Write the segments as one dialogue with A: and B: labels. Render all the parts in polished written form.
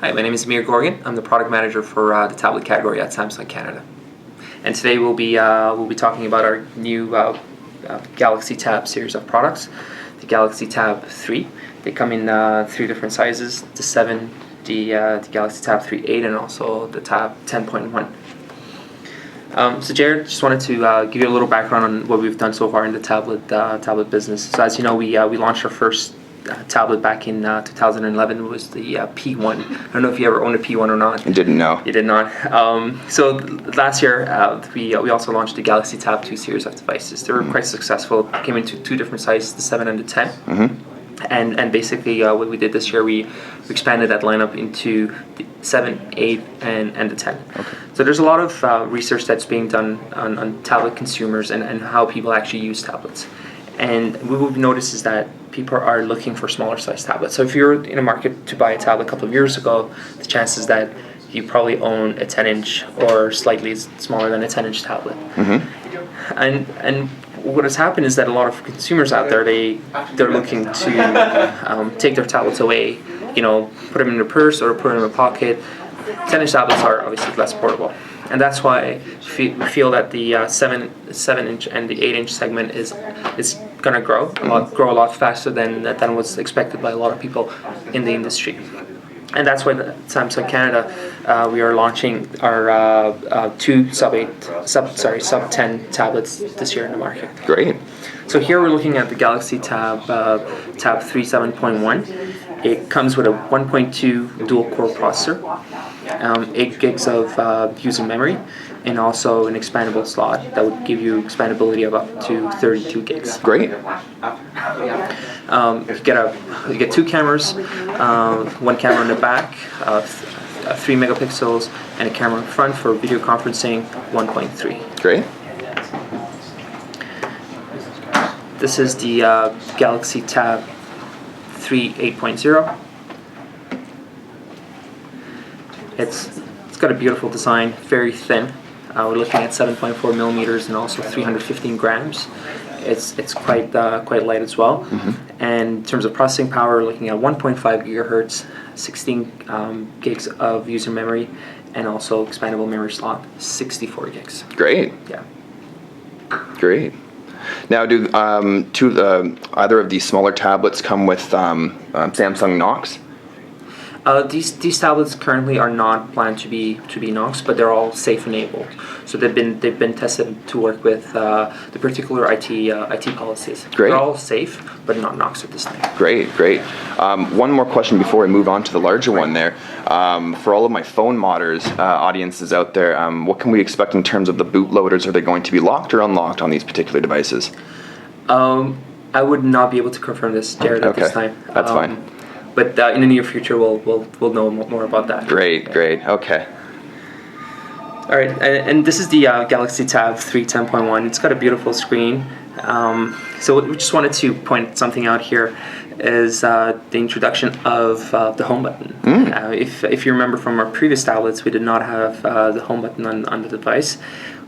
A: Hi, my name is Amir Gorgon. I'm the product manager for the tablet category at Samsung Canada. And today we'll be talking about our new Galaxy Tab series of products, the Galaxy Tab 3. They come in 3 different sizes: the 7, the Galaxy Tab 3.8, and also the Tab 10.1. So Jared, just wanted to give you a little background on what we've done so far in the tablet business. So as you know, we launched our first tablet back in 2011. It was the P1. I don't know if you ever owned a P1 or not.
B: I didn't know.
A: You did not. So last year we also launched the Galaxy Tab 2 series of devices. They were quite successful. Came into 2 different sizes, the 7 and the 10. And basically what we did this year, we expanded that lineup into the 7, 8, and the 10.
B: Okay.
A: So there's a lot of research that's being done on tablet consumers and how people actually use tablets. And what we've noticed is that people are looking for smaller size tablets. So if you're in a market to buy a tablet a couple of years ago, the chances that you probably own a 10-inch or slightly smaller than a 10-inch tablet. And what has happened is that a lot of consumers out there, they're looking to take their tablets away, put them in their purse or put them in a pocket. 10-inch tablets are obviously less portable. And that's why we feel that the 7-inch and the 8-inch segment is going to grow a lot faster than was expected by a lot of people in the industry. And that's why at Samsung Canada we are launching our 2 sub-10 tablets this year in the market.
B: Great.
A: So here we're looking at the Galaxy Tab 3 7.1. It comes with a 1.2 dual-core processor, 8 gigs of user memory, and also an expandable slot that would give you expandability of up to 32 gigs.
B: Great.
A: You get 2 cameras, 1 camera in the back, 3 megapixels, and a camera in front for video conferencing, 1.3.
B: Great.
A: This is the Galaxy Tab 3 8.0. It's got a beautiful design, very thin. We're looking at 7.4 millimeters and also 315 grams. It's quite light as well. And in terms of processing power, we're looking at 1.5 gigahertz, 16 gigs of user memory, and also expandable memory slot, 64 gigs.
B: Great.
A: Yeah.
B: Great. Now, do either of these smaller tablets come with Samsung Knox?
A: These tablets currently are not planned to be Knox, but they're all safe enabled. So they've been tested to work with the particular IT policies.
B: Great.
A: They're all safe, but not Knox at this time.
B: Great. One more question before we move on to the larger one there. For all of my phone modders audiences out there, what can we expect in terms of the bootloaders? Are they going to be locked or unlocked on these particular devices?
A: I would not be able to confirm this, Jared, at this time.
B: That's fine.
A: But in the near future, we'll know more about that.
B: Great. Okay.
A: All right, and this is the Galaxy Tab 3 10.1. It's got a beautiful screen. So we just wanted to point something out here is the introduction of the home button. If you remember from our previous tablets, we did not have the home button on the device.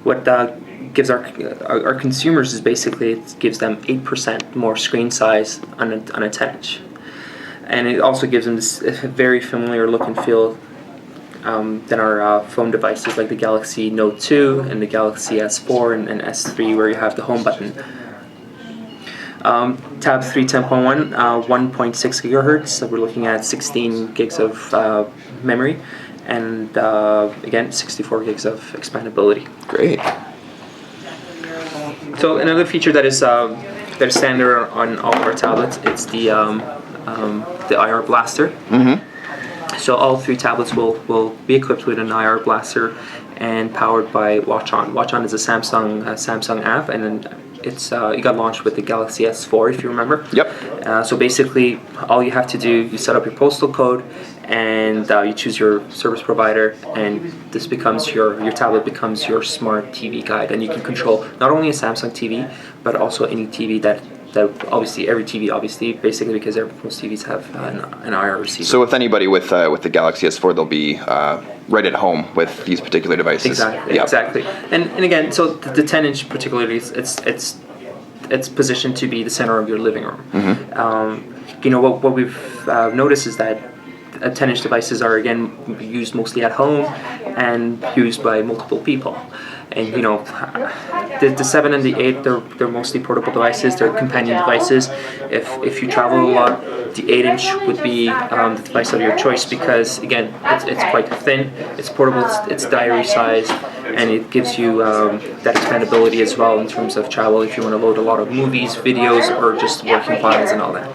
A: What gives our consumers is basically it gives them 8% more screen size on a 10-inch. And it also gives them this very familiar look and feel than our phone devices like the Galaxy Note 2 and the Galaxy S4 and S3, where you have the home button. Tab 3 10.1, 1.6 gigahertz. So we're looking at 16 gigs of memory, and again 64 gigs of expandability.
B: Great.
A: So another feature that is standard on all of our tablets, it's the IR Blaster. So all 3 tablets will be equipped with an IR Blaster and powered by WatchOn. WatchOn is a Samsung app, and then it got launched with the Galaxy S4, if you remember.
B: Yep.
A: So basically, all you have to do, you set up your postal code, and you choose your service provider, and this becomes your tablet becomes your smart TV guide, and you can control not only a Samsung TV, but also any TV that obviously every TV, basically, because most TVs have an IR receiver.
B: So with anybody with the Galaxy S4, they'll be right at home with these particular devices.
A: Exactly.
B: Yep.
A: Exactly. And again, so the 10-inch particularly, it's positioned to be the center of your living room.
B: Mm-hmm.
A: What we've noticed is that 10-inch devices are again used mostly at home and used by multiple people. And the 7 and the 8, they're mostly portable devices. They're companion devices. If you travel a lot, the 8-inch would be the device of your choice because again, it's quite thin, it's portable, it's diary size, and it gives you that expandability as well in terms of travel if you want to load a lot of movies, videos, or just working files and all that.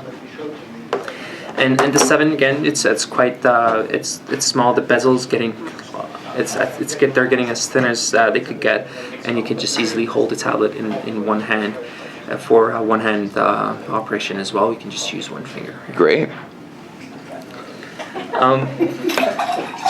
A: And the 7 again, it's quite it's small. The bezel's getting they're getting as thin as they could get, and you can just easily hold the tablet in one hand. For one hand operation as well, you can just use one finger.
B: Great.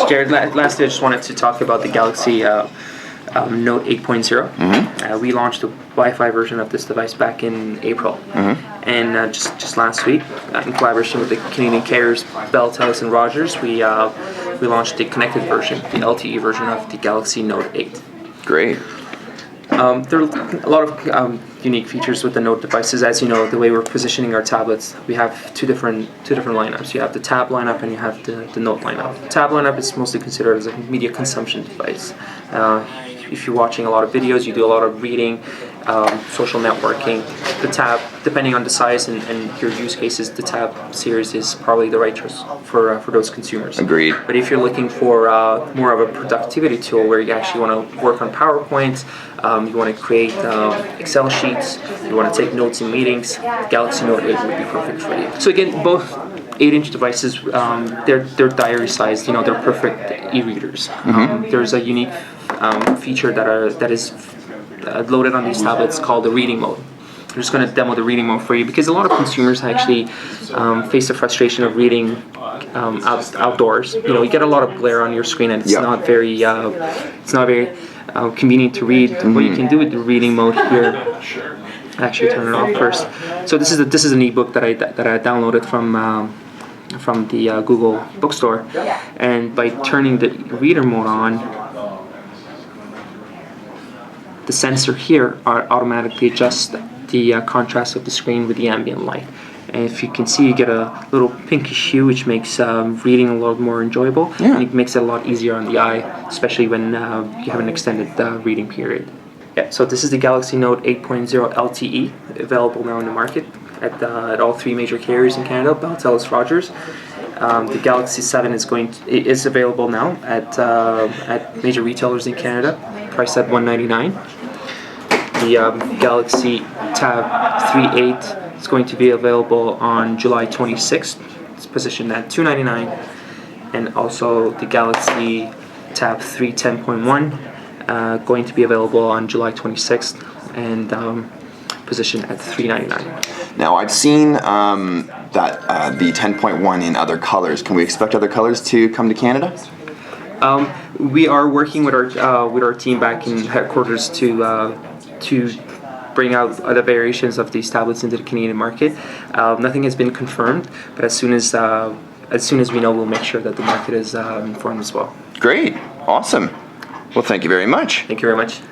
A: Jared, lastly, I just wanted to talk about the Galaxy Note 8.0. We launched the Wi-Fi version of this device back in April, and just last week, in collaboration with the Canadian carriers Bell, Telus, and Rogers, we launched the connected version, the LTE version of the Galaxy Note 8.
B: Great.
A: There are a lot of unique features with the Note devices. As you know, the way we're positioning our tablets, we have two different lineups. You have the Tab lineup and you have the Note lineup. The Tab lineup is mostly considered as a media consumption device. If you're watching a lot of videos, you do a lot of reading, social networking. The Tab, depending on the size and your use cases, the Tab series is probably the right choice for those consumers.
B: Agreed.
A: But if you're looking for more of a productivity tool where you actually want to work on PowerPoint, you want to create Excel sheets, you want to take notes in meetings, the Galaxy Note 8 would be perfect for you. So again, both 8-inch devices, they're diary sized. They're perfect e-readers. There's a unique feature that is loaded on these tablets called the reading mode. I'm just going to demo the reading mode for you because a lot of consumers actually face the frustration of reading outdoors. You get a lot of glare on your screen and it's not very convenient to read. What you can do with the reading mode here, actually turn it off first. So this is an ebook that I downloaded from the Google bookstore, and by turning the reader mode on, the sensor here automatically adjusts the contrast of the screen with the ambient light. And if you can see, you get a little pinkish hue, which makes reading a lot more enjoyable. And it makes it a lot easier on the eye, especially when you have an extended reading period. Yeah, so this is the Galaxy Note 8.0 LTE, available now in the market at all 3 major carriers in Canada, Bell, Telus, Rogers. The Galaxy 7 is available now at major retailers in Canada, priced at $199. The Galaxy Tab 3.8 is going to be available on July 26th. It's positioned at $299, and also the Galaxy Tab 3 10.1 going to be available on July 26th and positioned at $399.
B: Now I've seen that the 10.1 in other colors. Can we expect other colors to come to Canada?
A: We are working with our team back in headquarters to bring out other variations of these tablets into the Canadian market. Nothing has been confirmed, but as soon as we know, we'll make sure that the market is informed as well.
B: Great, awesome. Well, thank you very much.
A: Thank you very much.